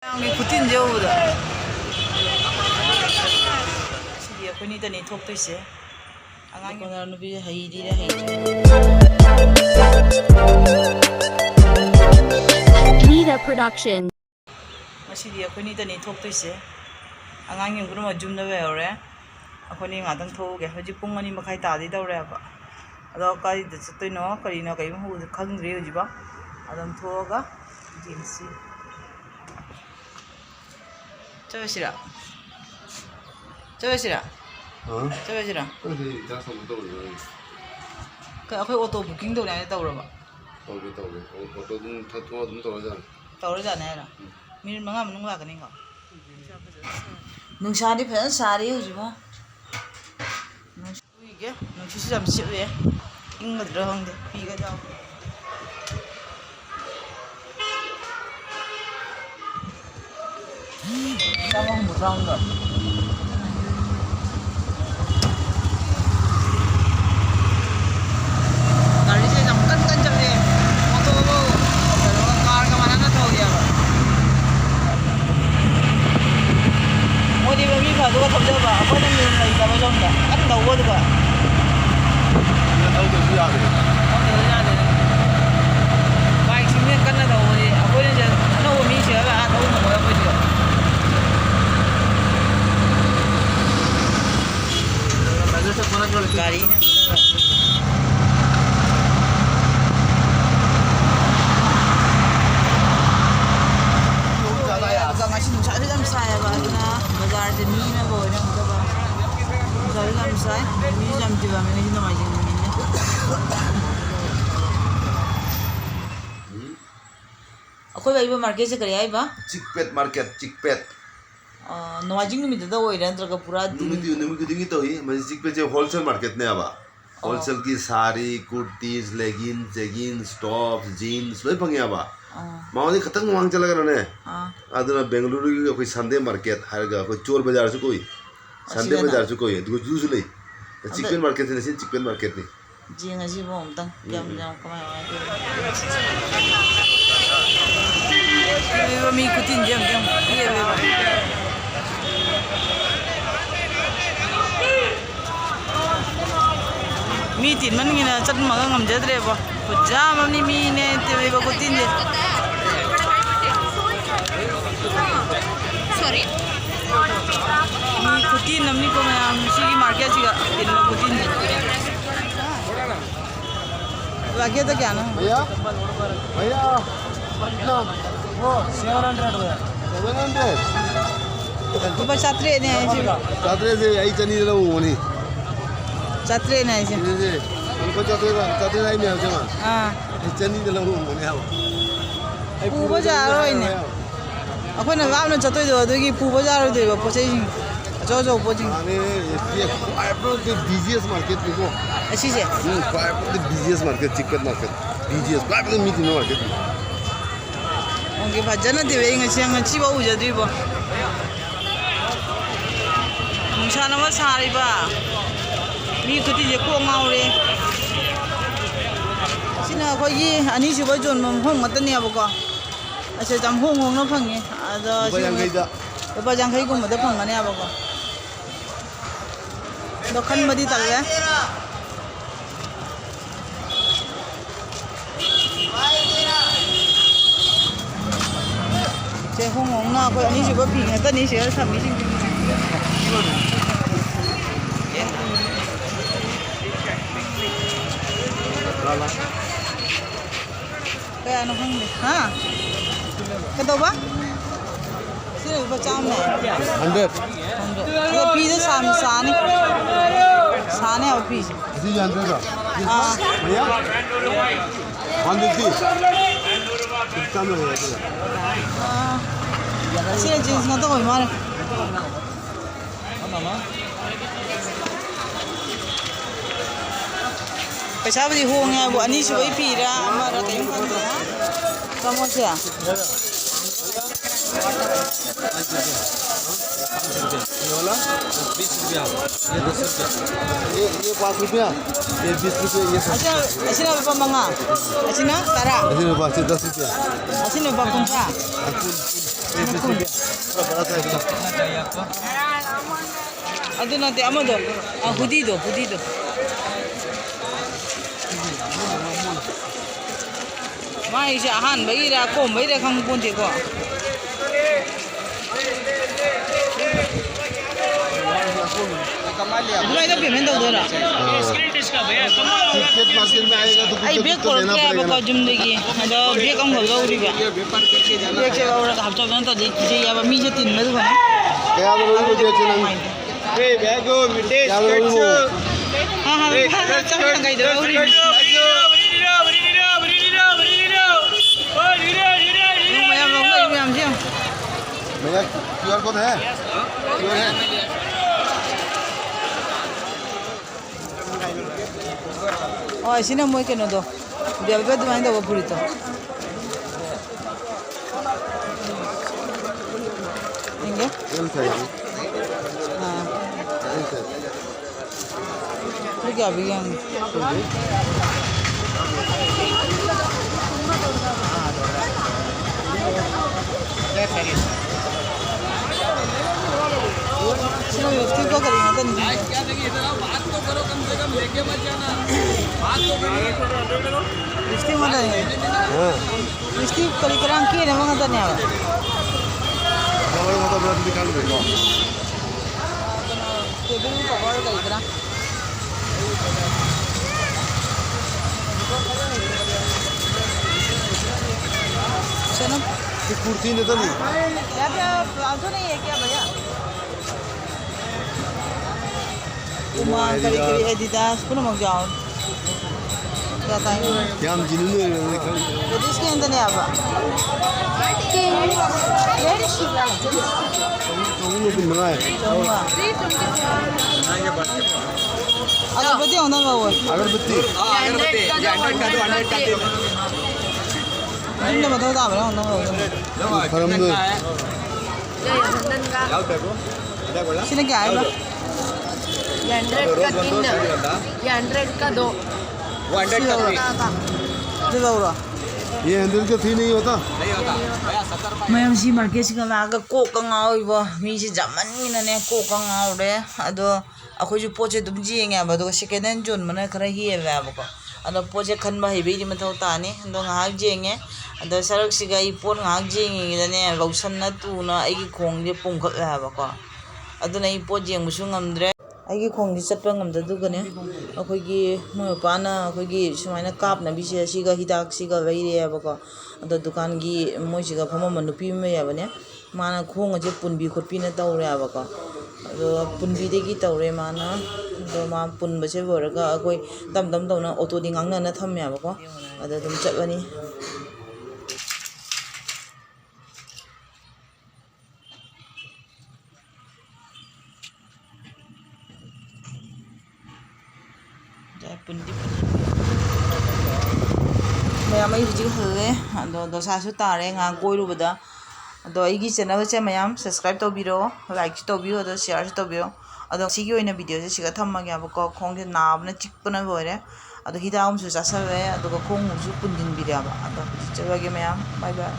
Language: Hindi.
Ang kutin jauda. Sige ako ni tani thok to ise. Ang ko na nubi haidi ra haidi. Nida Production. Masidi ako ni tani thok to ise. Ang yung guru ma jum na we ore. Ako ni ngadang thoge hoji pung ani makai ta di daure ba. Ado kai de chitoi no kari no kai mu khangri hoji ba. Adam thoga jinsi. 저것이라. 저것이라. 저것이라. 근데 다섯 번 떠오르네. 그 앞에 오토 부킹도 그냥 떠오르봐. 떠오르. 어떤 다 통화도 떠오르잖아. 떠오르잖아. 밀 망아 먹는 거야 그니까. 능샤리 편 사리 오지 마. 이게 능시시 잠시 왜? 인거 들어간데 비가 자. Tama mo round up. Gaड़ी से जमकन कन चले मोटो वो कार का माना ना तो गया बा मोदी बमी फादो का थम जाबा अपन ने नहीं का बजोंगा अन दवो दबा ये तो भी आ गए बाइक सिंह कन ना दवो ये अपन ने ना वो मी से बा दवो mo ya ko diyo गाड़ी ने ngasi nusa ri jam sai ba na bazar de ni na boy na ba nusa ri jam sai ni jam ti ba me ni na mai jing ni ne akoi ba iba market se kare ai ba Chickpet market Chickpet नवाजिंग नुमित दा ओइ रंत्र का पूरा नुमित दिंगी तो ही मैं चिकपेट जो होलसेल मार्केट ने आबा होलसेल की sari kurtis leggings jeggings tops jeans वे पंगे आबा मावनी खतंग वांग चला गना ने आदना बेंगलुरु की कोई संडे मार्केट हरगा कोई चोर बाजार से कोई संडे बाजार से कोई दो जूस ले चिकन मार्केट से नहीं चिकन मार्केट नहीं जी ngasi bo mtang yam kamai wa mi kutin jam ye be ba mi tin man ngina chat ma ngam jadre ba kujam ni mi ne te be ba kutin je Sorry. mi kutin namni ko ma si ki market si ga tin ma kutin je lagi तो क्या ना भैया भैया वो 700 तो बस छात्रे ने ऐसे चादरे से यही चनी रहा हूँ नहीं छात्रे ने ऐसे उनको चादरे नहीं मिलते मां हाँ चनी रहा हूँ नहीं आओ पूबो जा रहा है इन्हें अपन ने वाव ने चतुर दो तो कि पूबो जा रहा है वो पचे जो पचे अरे ये फाइबर के बिजिएस मार्केट में को ऐसी से फाइबर के बिजिएस मार्केट चिकन मार्केट बिजिएस फाइबर मीटिंग मार्केट उनके भजन देवे इंगे चिबा उजा दिबो मुशाना मा सारिबा मी कुति जे को ngauरे सिना खोगी अनि सुबा जोन मम होम मतने अबको अच्छा जम होम होम न फंगे अदा बा जंखै गुम द फंगने अबको दखन मदि तले 제 홍홍나 그 아니 지금 빙했다 니 시에 삼미신 cái nó không được ha cái đâu bác xin được vào trong này 100 cái pi nó sàn sàn này ở pi जी जानते हो हाँ भैया 150 कितना में है xin là jeans nggak tahu gimana पैसा भी होंगे वो अनी से वही पी रहा हमारा टाइम कम है समोसा ये वाला 20 रुपया ये 10 रुपया ये 5 रुपया ये 20 रुपया ये अच्छा ऐसे ना बापा मंगा ऐसे ना तारा ऐसे में 10 रुपया ऐसे ना बापा कुंचा बड़ा साइज का अदु नते अमदो हुदीदो माइसे अहान बगिरा कोम बगिरा खंग पोंते को अदुलाई तो पेमेंट दो दोरा क्रिकेट मार्केट में आएगा तो आई बेक को क्या बको जुम देगी अदो बेक हम हो गौरी बा बेक से और हफ्ता में तो जे या मी जे तीन में दुकान क्या बोलोगे मुझे चलन ए बैगो मिटे क्या बोलोगे हां हां गई दो उरी भैया क्यूआर कोड है क्यूआर है Oh, sini mau ikan itu. Dia betul main tu apa itu? Ini? L size Ah, L size ini क्या बिगें? sini व्यवस्थित को करेंगे तो नहीं बात तो करो कम से कम लेके मत जाना बात तो करो व्यवस्थित मत है हां व्यवस्थित करिकरांग की ना मंगा तो नहीं आवा हमारे मतलब ब्रांड निकाल देगा टेबल में कवर करिकरांग चलो ये कुर्ती ने तो नहीं क्या प्लाजो नहीं है क्या भैया Uma kali-kali Adidas pun mau jauh. Katanya. क्या हम जिन्होंने Jadi sekian tadi apa? तो उन लोग मंगाए Coba. Agarbatti होना बाबू. अगरबत्ती अगरबत्ती 100 का दो 100 का दो Ini बताओ तो आपने होना बाबू. फरम दो ಯಾವ ಬೇಕು ಇದೆ बोला Sini क्या है बा? 100 का 3 ये 100 का 2 वो 100 का 3 Ini baru. ये 100 का थी नहीं होता नहीं होता भैया 70 का Mayam si market si kalaga ko kangau ibo mi si zaman ni na ne ko kangau de ado ako ju poche dum ji nga ba do second hand jon mana khara hi la ba ko ado poche khan ba hi be di mathau ta ni ado nga jenge ado sarak si ga I pon nga jenge da ne lausan na tu na ai gi khong de pung khat la ba ko ado na I po jeng bu su ngamdre ai gi khong di chat pa ngamda du ga ne akoi gi mo pa na akoi gi sumaina kap na bi si ga hidak si ga lai re ba ko ado dukan gi moi si ga phama manu pi me ya ba ne mana khong je punbi khotpi na taw re ba ko ado punbi de gi taw re mana ado ma pun ba che bor ga akoi dam dam taw na auto ding ang na tham ya ba ko ado dum chat ba ni ma'am हूँ हल्ले दसासु तारे कोईरुबद अदो चैनल से मैम सब्सक्राइब तौबीरो लाइक तौबीरो अदो शेयर तौबीरो अदो सिगी ओइना वीडियो से सिगा थम्मगे अबको खोंगे नाबना चिकपना होरे अदो हिदामसु चासले अदो खोंगसु पुंदिनबिरे अदो चलगे मैम बाय बाय